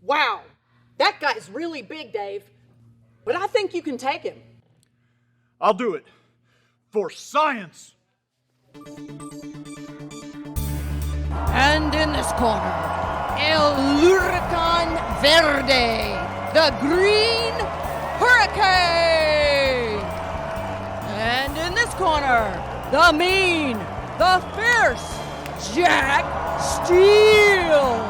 Wow, that guy's really big, Dave. But I think you can take him. I'll do it. For science! And in this corner, El Huracán Verde, the Green Hurricane. And in this corner, the mean, the fierce Jack Steele.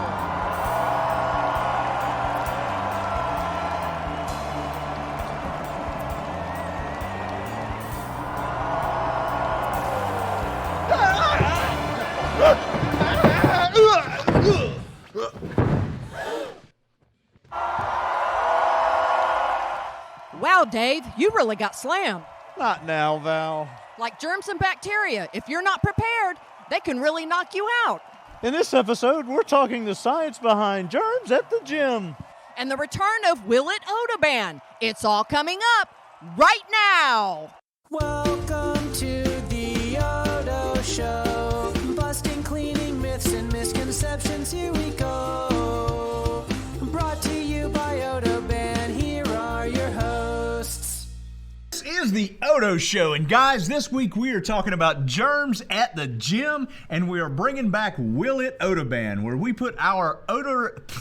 Wow, Dave, you really got slammed. Not now, Val. Like germs and bacteria, if you're not prepared, they can really knock you out. In this episode, we're talking the science behind germs at the gym. And the return of Will It OdoBan. It's all coming up right now. Welcome to the Odo Show. Busting cleaning myths and misconceptions. Here we go. Brought to you by OdoBan. Here are your hosts. This is the Odo Show, and guys, this week we are talking about germs at the gym, and we are bringing back Will It OdoBan, where we put our OdoBan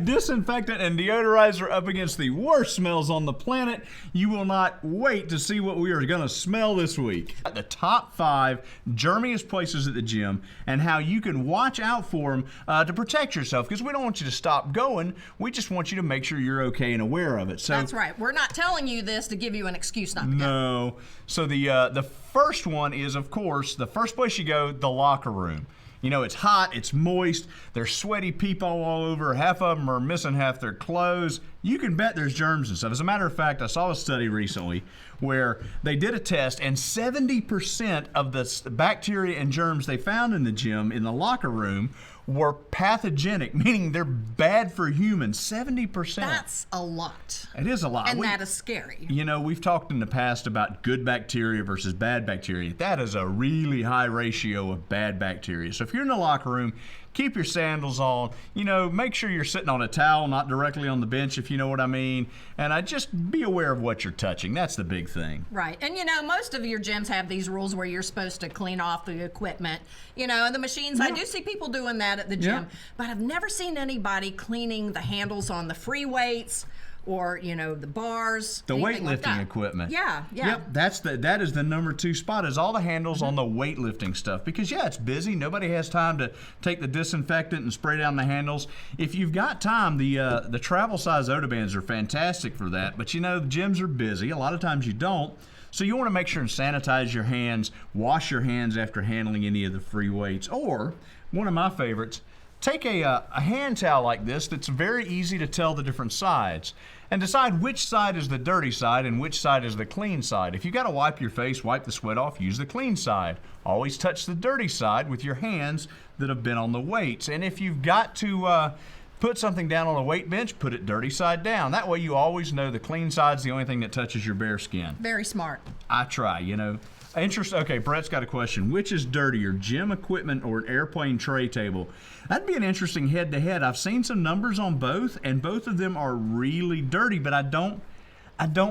disinfectant and deodorizer up against the worst smells on the planet. You will not wait to see what we are going to smell this week. The top 5 germiest places at the gym and how you can watch out for them to protect yourself, because we don't want you to stop going. We just want you to make sure you're okay and aware of it. So That's right. We're not telling you this to give you an excuse not to go. no. So the first one is, of course, the first place you go, the locker room. You know, it's hot, it's moist, there's sweaty people all over, half of them are missing half their clothes. You can bet there's germs and stuff. As a matter of fact, I saw a study recently where they did a test, and 70% of the bacteria and germs they found in the gym, in the locker room, were pathogenic, meaning they're bad for humans. 70%. That's a lot. It is a lot. And that is scary. You know, we've talked in the past about good bacteria versus bad bacteria. That is a really high ratio of bad bacteria. So if you're in the locker room, keep your sandals on. You know, make sure you're sitting on a towel, not directly on the bench, if you know what I mean. And just be aware of what you're touching. That's the big thing. Right. And, you know, most of your gyms have these rules where you're supposed to clean off the equipment, you know, and the machines. I do see people doing that at the gym, but I've never seen anybody cleaning the handles on the free weights or, you know, the bars. The weightlifting weightlifting equipment. Yeah. Yep, that is the number 2 spot, is all the handles on the weightlifting stuff. Because, it's busy. Nobody has time to take the disinfectant and spray down the handles. If you've got time, the travel size OdoBans are fantastic for that. But, you know, the gyms are busy. A lot of times you don't. So you want to make sure and sanitize your hands, wash your hands after handling any of the free weights. Or, one of my favorites, take a hand towel like this that's very easy to tell the different sides, and decide which side is the dirty side and which side is the clean side. If you got to wipe your face, wipe the sweat off, use the clean side. Always touch the dirty side with your hands that have been on the weights. And if you've got to put something down on a weight bench, put it dirty side down. That way you always know the clean side's the only thing that touches your bare skin. Very smart. I try, you know. Okay, Brett's got a question. Which is dirtier, gym equipment or an airplane tray table? That'd be an interesting head-to-head. I've seen some numbers on both, and both of them are really dirty, but I don't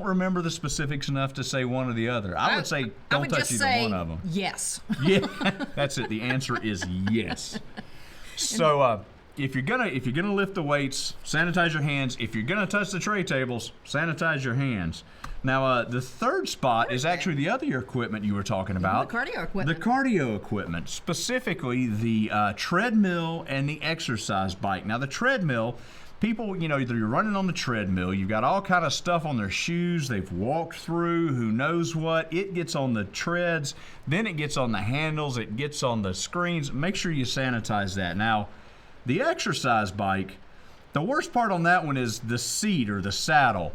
remember the specifics enough to say one or the other. I would say don't touch either one of them. Yes. Yeah, that's it. The answer is yes. So if you're gonna lift the weights, sanitize your hands. If you're gonna touch the tray tables, sanitize your hands. Now, the third spot is actually the other equipment you were talking about. The cardio equipment. The cardio equipment, specifically the treadmill and the exercise bike. Now, the treadmill, people, you know, either you're running on the treadmill, you've got all kind of stuff on their shoes, they've walked through, who knows what. It gets on the treads, then it gets on the handles, it gets on the screens. Make sure you sanitize that. Now, the exercise bike, the worst part on that one is the seat or the saddle.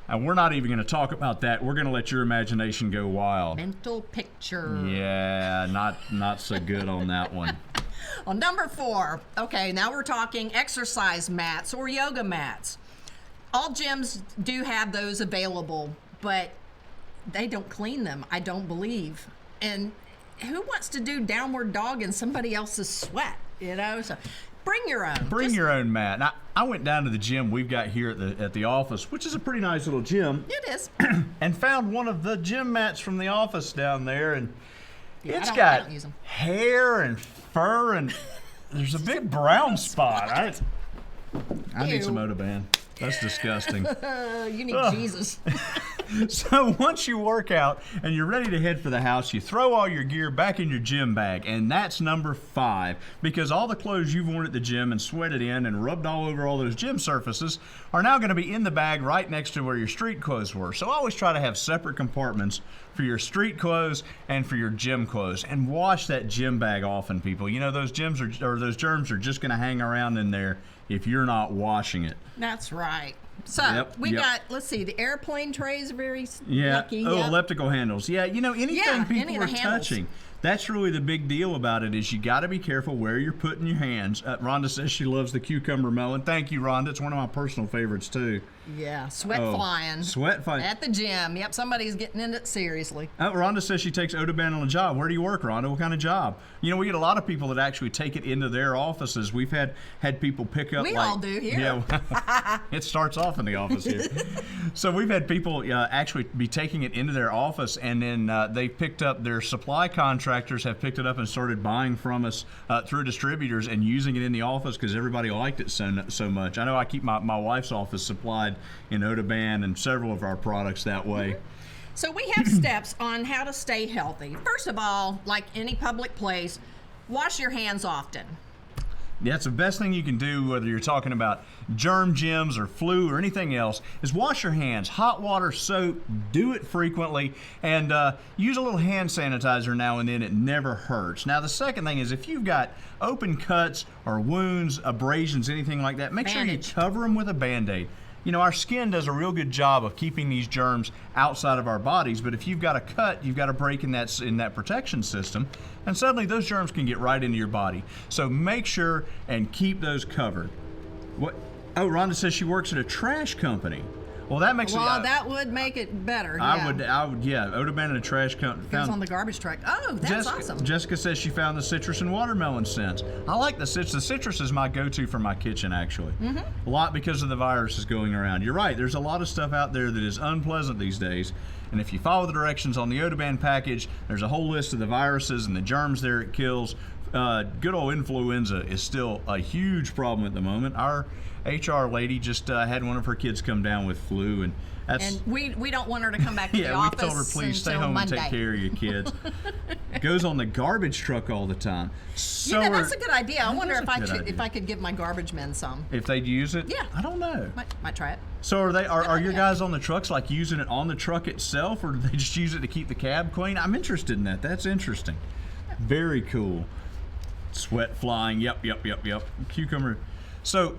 And we're not even going to talk about that. We're going to let your imagination go wild. Mental picture. Yeah, not so good on that one. On number 4, okay, now we're talking exercise mats or yoga mats. All gyms do have those available, but they don't clean them, I don't believe. And who wants to do downward dog in somebody else's sweat? You know, so Bring your own. Bring your own mat. Now, I went down to the gym we've got here at the office, which is a pretty nice little gym. It is. And found one of the gym mats from the office down there, and it's I got don't use 'em. hair and fur, and there's a big brown spot. I need some OdoBan. That's disgusting. You need Jesus. So once you work out and you're ready to head for the house, you throw all your gear back in your gym bag, and that's number 5, because all the clothes you've worn at the gym and sweated in and rubbed all over all those gym surfaces are now going to be in the bag right next to where your street clothes were. So always try to have separate compartments for your street clothes and for your gym clothes, and wash that gym bag often, people. You know, those germs are just going to hang around in there if you're not washing it. That's right. So we got, let's see, the airplane trays are very lucky. Oh, elliptical handles. Yeah, you know, anything people any are of the handles. touching. That's really the big deal about it, is you got to be careful where you're putting your hands. Rhonda says she loves the cucumber melon. Thank you, Rhonda. It's one of my personal favorites, too. Yeah, sweat flying. Sweat flying. At the gym. Yep, somebody's getting in it seriously. Rhonda says she takes OdoBan on a job. Where do you work, Rhonda? What kind of job? You know, we get a lot of people that actually take it into their offices. We've had people pick up. We all do here. Yeah, it starts off in the office here. So we've had people actually be taking it into their office, and then they picked up, their supply contractors have picked it up and started buying from us through distributors and using it in the office because everybody liked it so much. I know I keep my wife's office supplied in OdoBan and several of our products that way. So we have steps on how to stay healthy. First of all, like any public place, wash your hands often. That's the best thing you can do, whether you're talking about germ gyms or flu or anything else, is wash your hands. Hot water, soap, do it frequently, and use a little hand sanitizer now and then. It never hurts. Now, the second thing is, if you've got open cuts or wounds, abrasions, anything like that, make sure you cover them with a Band-Aid. You know, our skin does a real good job of keeping these germs outside of our bodies, but if you've got a cut, you've got a break in that protection system, and suddenly those germs can get right into your body. So make sure and keep those covered. What? Oh, Rhonda says she works at a trash company. Well, that makes that would make it better. I would, OdoBan in a trash company. Goes on the garbage truck. Oh, that's awesome. Jessica says she found the citrus and watermelon scents. I like the citrus. The citrus is my go-to for my kitchen, actually. A lot because of the viruses going around. You're right. There's a lot of stuff out there that is unpleasant these days. And if you follow the directions on the OdoBan package, there's a whole list of the viruses and the germs there it kills. Good old influenza is still a huge problem at the moment. Our HR lady just had one of her kids come down with flu, and that's... And we don't want her to come back to the office. Yeah, we told her, please stay home Monday. and take care of your kids. Goes on the garbage truck all the time. So that's a good idea. I wonder if I could give my garbage men some. If they'd use it? Yeah. I don't know. Might try it. So are your guys on the trucks like using it on the truck itself, or do they just use it to keep the cab clean? I'm interested in that. That's interesting. Very cool. Sweat flying. Yep. Cucumber. So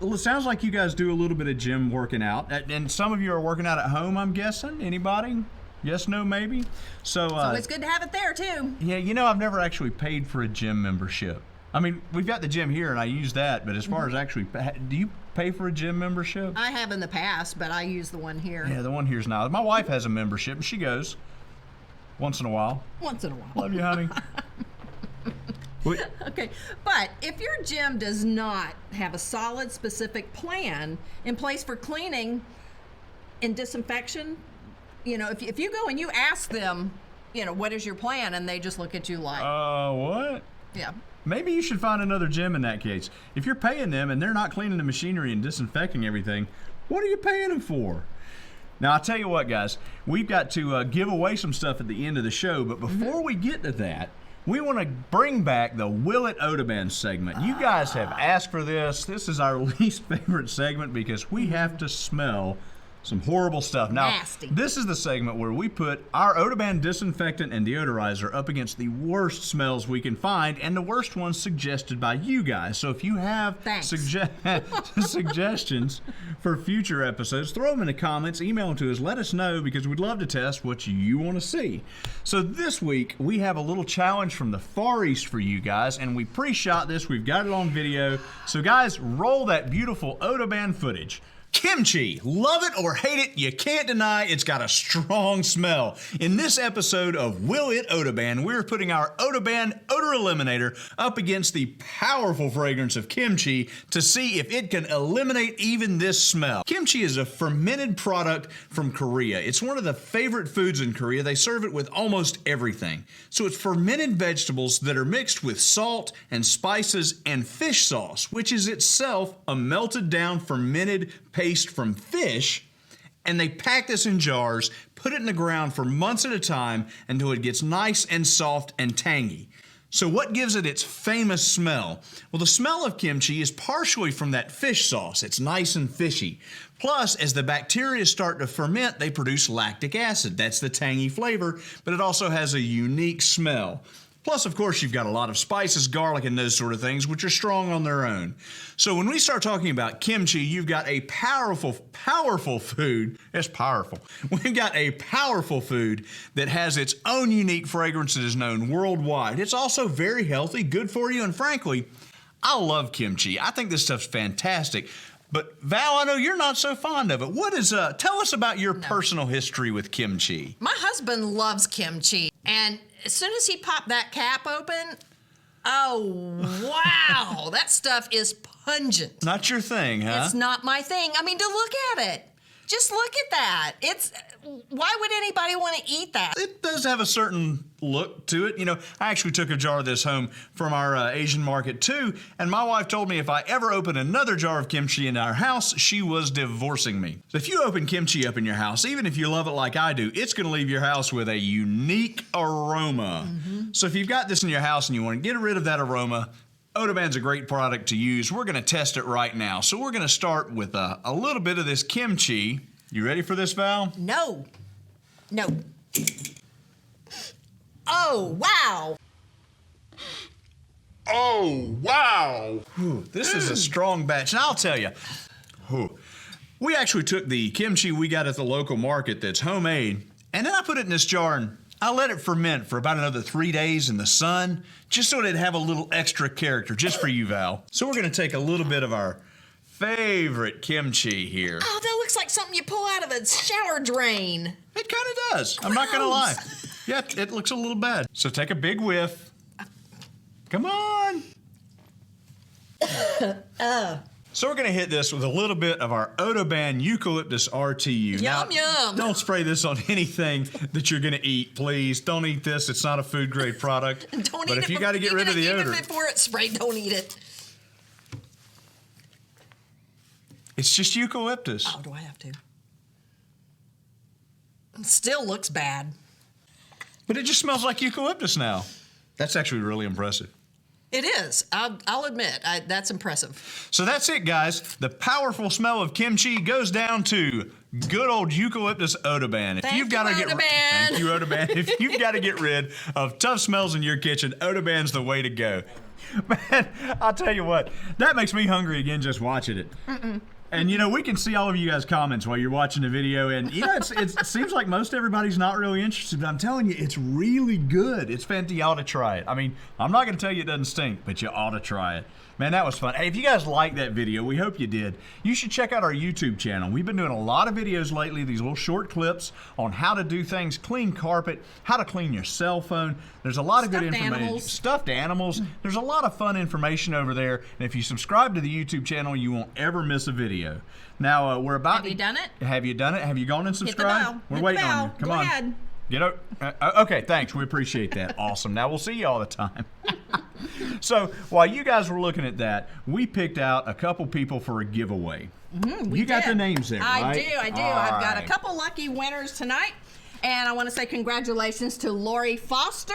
it sounds like you guys do a little bit of gym working out, and some of you are working out at home, I'm guessing. Anybody? Yes, no, maybe? So it's good to have it there, too. Yeah, you know, I've never actually paid for a gym membership. I mean, we've got the gym here, and I use that, but as far as actually, do you pay for a gym membership? I have in the past, but I use the one here. Yeah, the one here's now. My wife has a membership, and she goes once in a while. Once in a while. Love you, honey. Okay, but if your gym does not have a solid, specific plan in place for cleaning and disinfection, you know, if you go and you ask them, you know, what is your plan, and they just look at you like, what? Yeah. Maybe you should find another gym in that case. If you're paying them and they're not cleaning the machinery and disinfecting everything, what are you paying them for? Now, I'll tell you what, guys, we've got to give away some stuff at the end of the show, but before we get to that, we want to bring back the Will It OdoBan segment. You guys have asked for this. This is our least favorite segment because we have to smell some horrible stuff. Now, nasty. This is the segment where we put our OdoBan disinfectant and deodorizer up against the worst smells we can find and the worst ones suggested by you guys. So if you have suggestions for future episodes, throw them in the comments, email them to us, let us know because we'd love to test what you want to see. So this week, we have a little challenge from the Far East for you guys, and we pre-shot this. We've got it on video. So guys, roll that beautiful OdoBan footage. Kimchi. Love it or hate it, you can't deny it's got a strong smell. In this episode of Will It OdoBan, we're putting our OdoBan Odor Eliminator up against the powerful fragrance of kimchi to see if it can eliminate even this smell. Kimchi is a fermented product from Korea. It's one of the favorite foods in Korea. They serve it with almost everything. So it's fermented vegetables that are mixed with salt and spices and fish sauce, which is itself a melted down fermented paste from fish, and they pack this in jars, put it in the ground for months at a time until it gets nice and soft and tangy. So what gives it its famous smell? Well, the smell of kimchi is partially from that fish sauce. It's nice and fishy. Plus, as the bacteria start to ferment, they produce lactic acid. That's the tangy flavor, but it also has a unique smell. Plus, of course, you've got a lot of spices, garlic, and those sort of things, which are strong on their own. So when we start talking about kimchi, you've got a powerful food. It's powerful. We've got a powerful food that has its own unique fragrance that is known worldwide. It's also very healthy, good for you, and frankly, I love kimchi. I think this stuff's fantastic. But Val, I know you're not so fond of it. What is, tell us about your personal history with kimchi. My husband loves kimchi, and as soon as he popped that cap open, oh, wow, that stuff is pungent. Not your thing, huh? It's not my thing. I mean, to look at it. Just look at that. Why would anybody want to eat that? It does have a certain look to it. You know, I actually took a jar of this home from our Asian market too, and my wife told me if I ever open another jar of kimchi in our house, she was divorcing me. So if you open kimchi up in your house, even if you love it like I do, it's going to leave your house with a unique aroma. So if you've got this in your house and you want to get rid of that aroma, OdoBan's a great product to use. We're going to test it right now. So we're going to start with a little bit of this kimchi. You ready for this, Val? No. Oh, wow. Oh, wow. Whew, this is a strong batch. And I'll tell you, we actually took the kimchi we got at the local market that's homemade, and then I put it in this jar and I let it ferment for about another 3 days in the sun, just so it'd have a little extra character, just for you, Val. So we're gonna take a little bit of our favorite kimchi here. Oh, that looks like something you pull out of a shower drain. It kind of does. I'm not gonna lie. Yeah, it looks a little bad. So take a big whiff. Come on. So we're gonna hit this with a little bit of our OdoBan Eucalyptus RTU. Yum, yum. Don't spray this on anything that you're gonna eat, please. Don't eat this. It's not a food grade product. Don't but eat if it. you got to get rid of the odor, Even before it's sprayed, don't eat it. it's just eucalyptus. Oh, do I have to? It still looks bad. But it just smells like eucalyptus now. That's actually really impressive. It is. I'll admit. That's impressive. So that's it, guys. The powerful smell of kimchi goes down to good old eucalyptus OdoBan. Thank you, OdoBan. Thank you, OdoBan. If you've got to get rid of tough smells in your kitchen, OdoBan's the way to go. Man, I'll tell you what, that makes me hungry again just watching it. And, you know, we can see all of you guys' comments while you're watching the video. And, you know, it seems like most everybody's not really interested. But I'm telling you, it's really good. It's fantastic. You ought to try it. I mean, I'm not going to tell you it doesn't stink, but you ought to try it. Man, that was fun. Hey, if you guys liked that video, we hope you did. You should check out our YouTube channel. We've been doing a lot of videos lately, these little short clips on how to do things, clean carpet, how to clean your cell phone. There's a lot of good information. Stuffed animals. There's a lot of fun information over there. And if you subscribe to the YouTube channel, you won't ever miss a video. Now, we're about Have you done it? Have you done it? Have you gone and subscribed? Hit the bell. We're Hit waiting the on you. bell. Come Go on. ahead. Get out. Okay, thanks. We appreciate that. Awesome. Now we'll see you all the time. So while you guys were looking at that, we picked out a couple people for a giveaway. You got the names there, right? I do. All I've got a right. couple lucky winners tonight. And I want to say congratulations to Lori Foster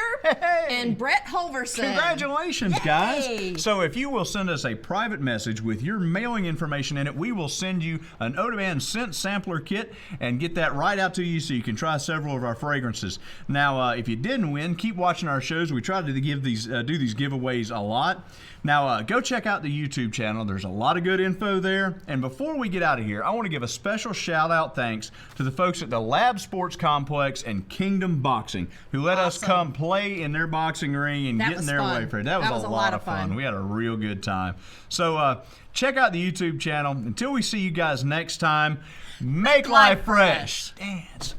and Brett Holverson. Congratulations, Yay! guys. So if you will send us a private message with your mailing information in it, we will send you an OdoBan scent sampler kit and get that right out to you so you can try several of our fragrances. Now, if you didn't win, keep watching our shows. We try to give these, do these giveaways a lot. Now, go check out the YouTube channel. There's a lot of good info there. And before we get out of here, I want to give a special shout out thanks to the folks at the Lab Sports Complex Complex and Kingdom Boxing, who let us Awesome. come play in their boxing ring and That get in was their fun. way for it. That was a lot of fun. We had a real good time. So check out the YouTube channel. Until we see you guys next time, make life fresh. Dance.